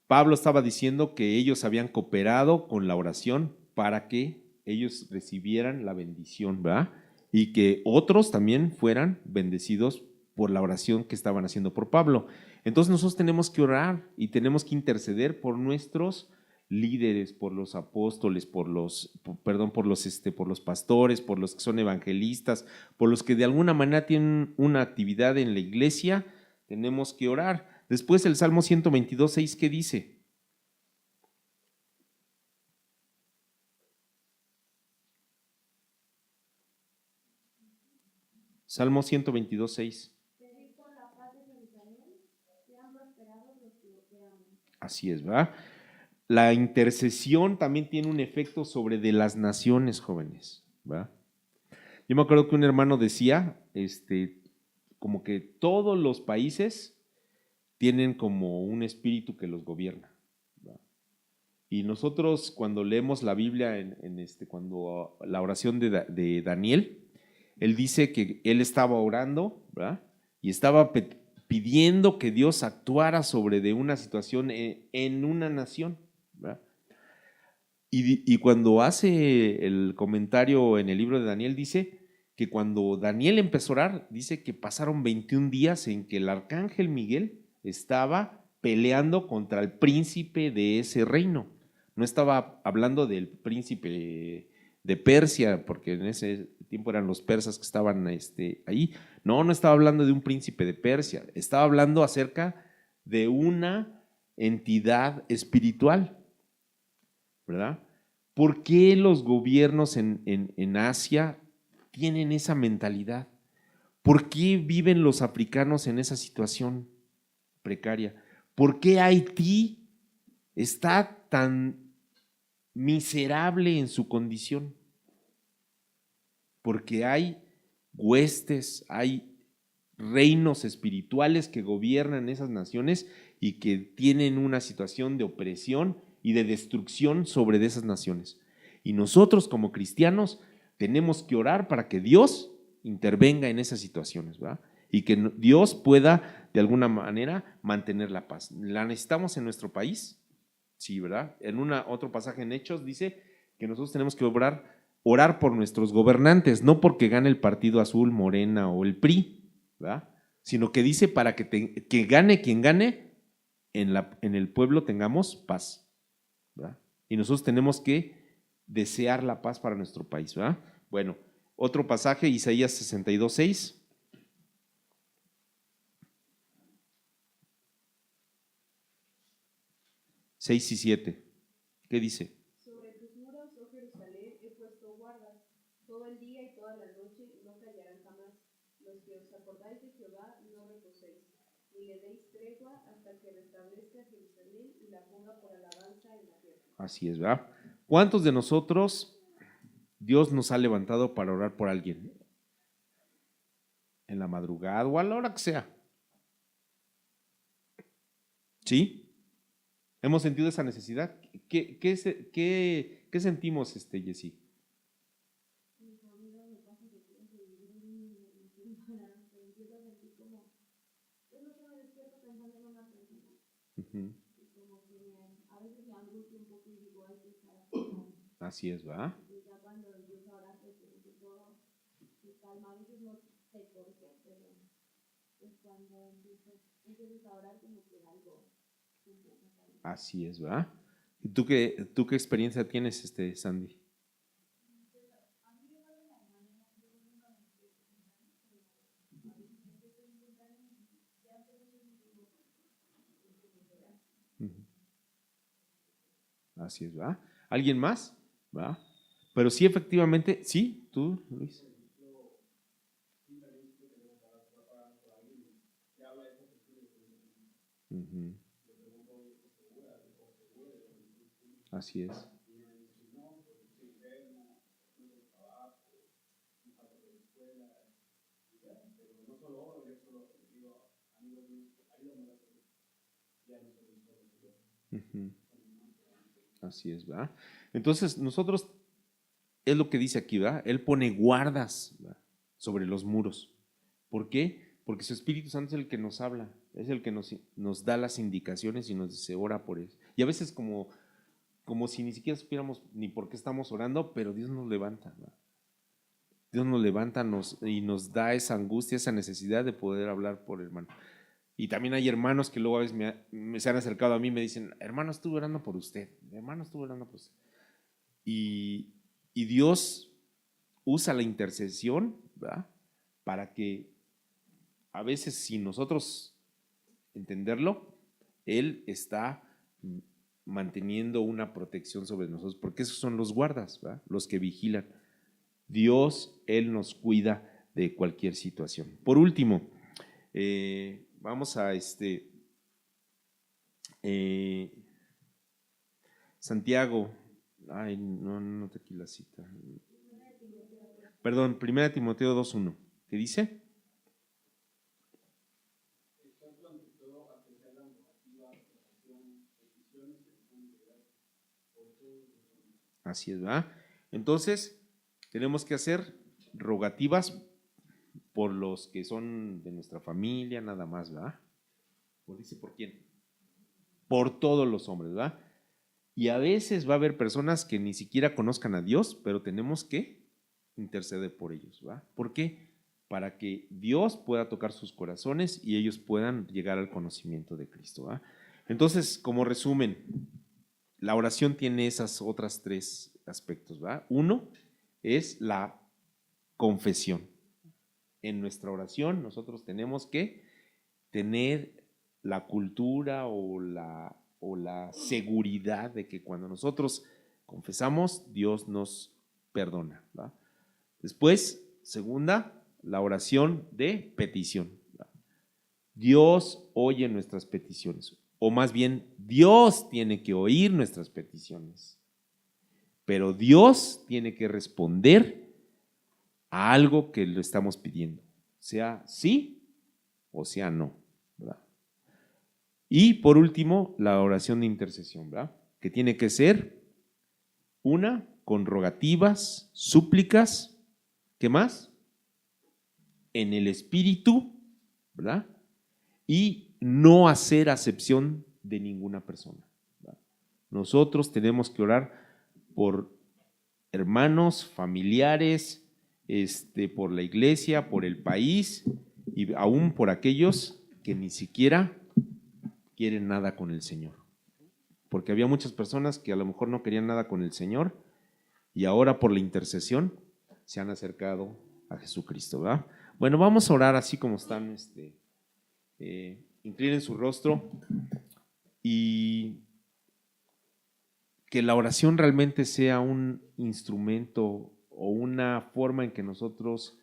Pablo estaba diciendo que ellos habían cooperado con la oración para que ellos recibieran la bendición, ¿verdad? Y que otros también fueran bendecidos por la oración que estaban haciendo por Pablo. Entonces nosotros tenemos que orar y tenemos que interceder por nuestros líderes, por los apóstoles, por los pastores, por los que son evangelistas, por los que de alguna manera tienen una actividad en la iglesia. Tenemos que orar. Después el Salmo 122:6, ¿qué dice? Salmo 122:6. Así es, ¿verdad? La intercesión también tiene un efecto sobre de las naciones, jóvenes, ¿verdad? Yo me acuerdo que un hermano decía, como que todos los países tienen como un espíritu que los gobierna, ¿verdad? Y nosotros cuando leemos la Biblia, cuando la oración de Daniel, él dice que él estaba orando, ¿verdad? Y estaba pidiendo que Dios actuara sobre de una situación en una nación, ¿verdad? Y cuando hace el comentario en el libro de Daniel, dice que cuando Daniel empezó a orar, dice que pasaron 21 días en que el arcángel Miguel estaba peleando contra el príncipe de ese reino. No estaba hablando del príncipe de Persia, porque en ese tiempo eran los persas que estaban ahí. No, no estaba hablando de un príncipe de Persia, estaba hablando acerca de una entidad espiritual, ¿verdad? ¿Por qué los gobiernos en Asia tienen esa mentalidad? ¿Por qué viven los africanos en esa situación precaria? ¿Por qué Haití está tan miserable en su condición? Porque hay huestes, hay reinos espirituales que gobiernan esas naciones y que tienen una situación de opresión y de destrucción sobre de esas naciones. Y nosotros como cristianos tenemos que orar para que Dios intervenga en esas situaciones, ¿verdad? Y que Dios pueda de alguna manera mantener la paz. ¿La necesitamos en nuestro país? Sí, ¿verdad? En otro pasaje en Hechos dice que nosotros tenemos que orar por nuestros gobernantes, no porque gane el partido azul, Morena o el PRI, ¿verdad? Sino que dice para que gane quien gane, en el pueblo tengamos paz, ¿verdad? Y nosotros tenemos que desear la paz para nuestro país, ¿verdad? Bueno, otro pasaje, Isaías 62:6. 6 y 7. ¿Qué dice? Sobre tus muros, oh Jerusalén, he puesto guardas, todo el día y toda la noche, y no callarán jamás. Los que os acordáis de Jehová, no reposéis, ni le deis tregua hasta que restablezca Jerusalén y la ponga por alabanza en la tierra. Así es, ¿verdad? ¿Cuántos de nosotros Dios nos ha levantado para orar por alguien? En la madrugada o a la hora que sea. ¿Sí? ¿Hemos sentido esa necesidad? ¿Qué sentimos, Jessy? Ujú. Así es, ¿va? Así es, ¿va? ¿Y tú qué experiencia tienes, Sandy? Ujú. Así es, ¿va? ¿Alguien más? ¿Va? Pero sí, efectivamente, sí, tú, Luis. Ujú. Así es. Ujú. Así es, ¿verdad? Entonces, nosotros, es lo que dice aquí, ¿verdad? Él pone guardas, ¿verdad?, sobre los muros. ¿Por qué? Porque su Espíritu Santo es el que nos habla, es el que nos da las indicaciones y nos dice, ora por él. Y a veces como si ni siquiera supiéramos ni por qué estamos orando, pero Dios nos levanta, ¿verdad? Dios nos levanta y nos da esa angustia, esa necesidad de poder hablar por el hermano. Y también hay hermanos que luego a veces se han acercado a mí y me dicen, hermano, estuve orando por usted, hermano, estuve orando por usted. Y Dios usa la intercesión, ¿verdad?, para que a veces sin nosotros entenderlo, Él está manteniendo una protección sobre nosotros, porque esos son los guardas, ¿verdad?, los que vigilan. Dios, Él nos cuida de cualquier situación. Por último, vamos a Santiago. Ay, no te aquí la cita. Perdón, 1 Timoteo 2:1. ¿Qué dice? Exhorto ante todo a que se hagan rogativas, oración, peticiones y acción de gracias por todos los hombres. Así es, ¿verdad? Entonces, tenemos que hacer rogativas por los que son de nuestra familia, nada más, ¿verdad? ¿O dice por quién? Por todos los hombres, ¿verdad? Y a veces va a haber personas que ni siquiera conozcan a Dios, pero tenemos que interceder por ellos, ¿verdad? ¿Por qué? Para que Dios pueda tocar sus corazones y ellos puedan llegar al conocimiento de Cristo, ¿verdad? Entonces, como resumen, la oración tiene esas otras tres aspectos, ¿verdad? Uno es la confesión. En nuestra oración nosotros tenemos que tener la cultura o la seguridad de que cuando nosotros confesamos, Dios nos perdona, ¿verdad? Después, segunda, la oración de petición, ¿verdad? Dios oye nuestras peticiones, o más bien, Dios tiene que oír nuestras peticiones, pero Dios tiene que responder a algo que le estamos pidiendo, sea sí o sea no, ¿verdad? Y por último, la oración de intercesión, ¿verdad? Que tiene que ser una con rogativas, súplicas, ¿qué más? En el espíritu, ¿verdad? Y no hacer acepción de ninguna persona, ¿verdad? Nosotros tenemos que orar por hermanos, familiares, por la iglesia, por el país y aún por aquellos que ni siquiera quieren nada con el Señor. Porque había muchas personas que a lo mejor no querían nada con el Señor y ahora por la intercesión se han acercado a Jesucristo, ¿verdad? Bueno, vamos a orar así como están, inclinen su rostro y que la oración realmente sea un instrumento o una forma en que nosotros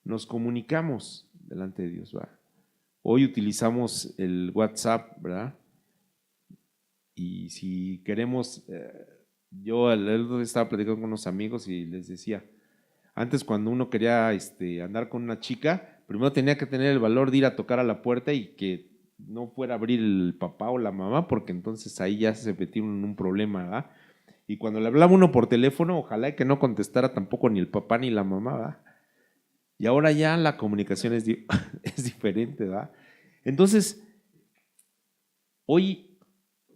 nos comunicamos delante de Dios, ¿verdad? Hoy utilizamos el WhatsApp, ¿verdad? Y si queremos, yo estaba platicando con unos amigos y les decía, antes cuando uno quería andar con una chica, primero tenía que tener el valor de ir a tocar a la puerta y que no fuera a abrir el papá o la mamá, porque entonces ahí ya se metía uno en un problema, ¿verdad? Y cuando le hablaba uno por teléfono, ojalá que no contestara tampoco ni el papá ni la mamá, ¿verdad? Y ahora ya la comunicación es diferente, ¿verdad? Entonces, hoy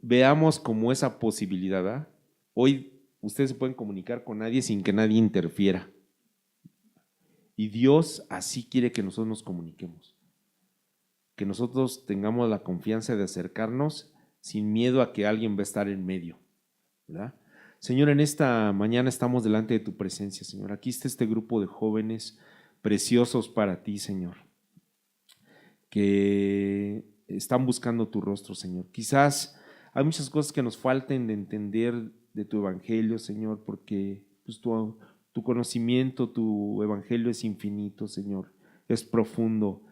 veamos como esa posibilidad, ¿verdad? Hoy ustedes se pueden comunicar con nadie sin que nadie interfiera. Y Dios así quiere que nosotros nos comuniquemos. Que nosotros tengamos la confianza de acercarnos sin miedo a que alguien va a estar en medio, ¿verdad? Señor, en esta mañana estamos delante de tu presencia, Señor. Aquí está este grupo de jóvenes preciosos para ti, Señor, que están buscando tu rostro, Señor. Quizás hay muchas cosas que nos falten de entender de tu evangelio, Señor, porque pues, tu conocimiento, tu evangelio es infinito, Señor, es profundo.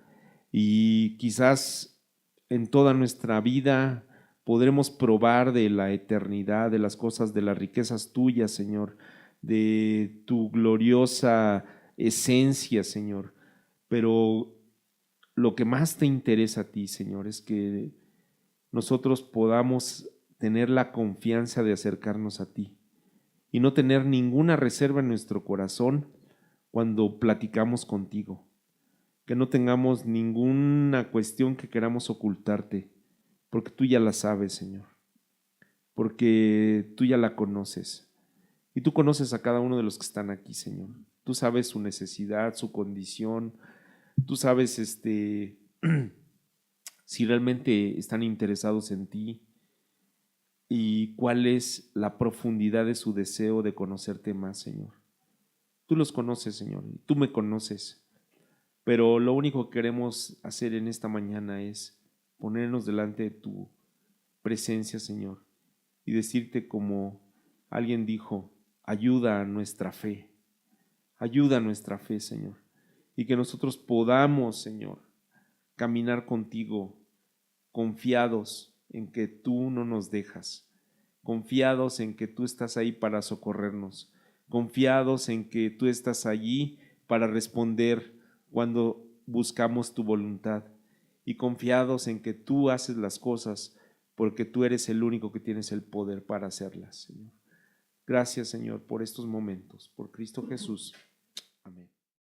Y quizás en toda nuestra vida podremos probar de la eternidad, de las cosas, de las riquezas tuyas, Señor, de tu gloriosa esencia, Señor. Pero lo que más te interesa a ti, Señor, es que nosotros podamos tener la confianza de acercarnos a ti y no tener ninguna reserva en nuestro corazón cuando platicamos contigo. Que no tengamos ninguna cuestión que queramos ocultarte, porque tú ya la sabes, Señor, porque tú ya la conoces y tú conoces a cada uno de los que están aquí, Señor. Tú sabes su necesidad, su condición, tú sabes si realmente están interesados en ti y cuál es la profundidad de su deseo de conocerte más, Señor. Tú los conoces, Señor, y tú me conoces. Pero lo único que queremos hacer en esta mañana es ponernos delante de tu presencia, Señor, y decirte como alguien dijo, ayuda a nuestra fe, Señor, y que nosotros podamos, Señor, caminar contigo confiados en que tú no nos dejas, confiados en que tú estás ahí para socorrernos, confiados en que tú estás allí para responder cuando buscamos tu voluntad y confiados en que tú haces las cosas porque tú eres el único que tienes el poder para hacerlas, Señor. Gracias, Señor, por estos momentos, por Cristo Jesús.